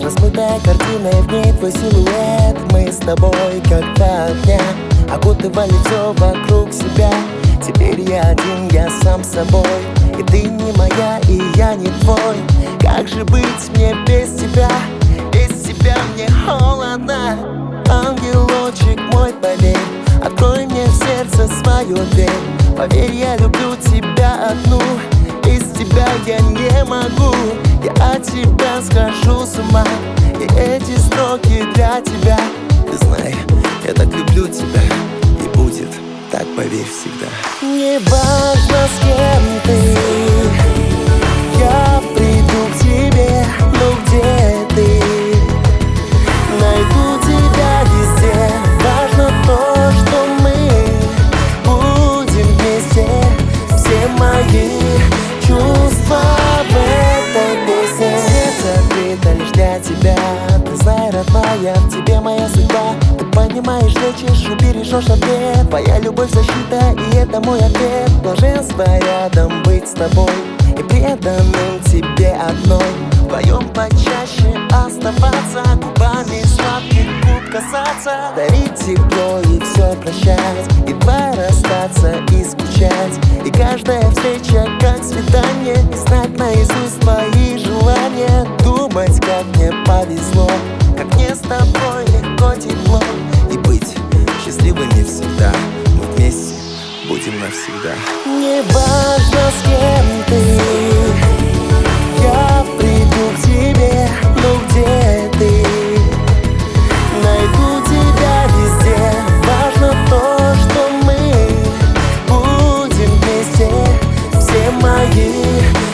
размытая картина, и в ней твой силуэт. Мы с тобой как два огня, окутывали все вокруг себя. Теперь я один, я сам собой, и ты не моя, и я не твой. Как же быть мне без тебя? Без тебя мне холодно. Ангелочек мой, поверь, открой мне в сердце свою дверь. Поверь, я люблю тебя одну, без тебя я не могу. Я от тебя схожу с ума, и эти строки для тебя. Ты знай, я так люблю тебя, и будет так, поверь, всегда. Не важно, с кем ты, я приду к тебе, но где ты? Найду тебя везде. Важно то, что мы будем вместе. Все мои чувства в этой песне. Сердце открыто лишь для тебя. Ты знай, родная, в тебе моя судьба. Ты понимаешь, лечишь, убережешь ответ. Твоя любовь защита, и это мой ответ. Блаженство рядом быть с тобой и преданным тебе одной. Вдвоем почаще оставаться, губами сладких губ касаться, дарить тепло и все прощать, едва расстаться и скучать. И каждая встреча как свидание, и знать наизусть твои желания. Думать, как мне повезло, как мне с тобой легко, тепло. И быть счастливыми всегда, мы вместе будем навсегда. Не важно, с кем ты, я приду к тебе, ну где ты? Найду тебя везде. Важно то, что мы будем вместе. Все мои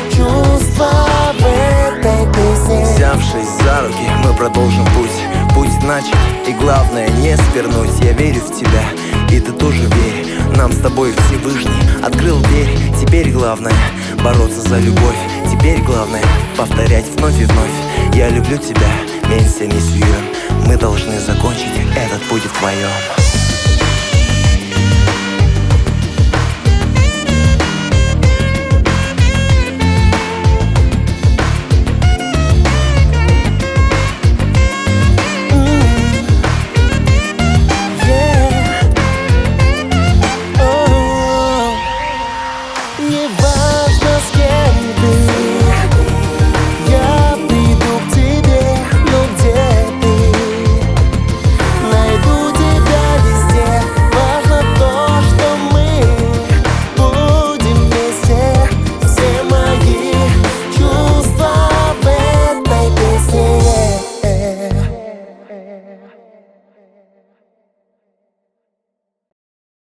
чувства в этой песне. Взявшись за руки, мы продолжим путь. Пусть начат, и главное не свернуть. Я верю в тебя, и ты тоже верь. Нам с тобой Всевышний открыл дверь. Теперь главное бороться за любовь. Теперь главное повторять вновь и вновь. Я люблю тебя, менься не сюен. Мы должны закончить этот путь вдвоем.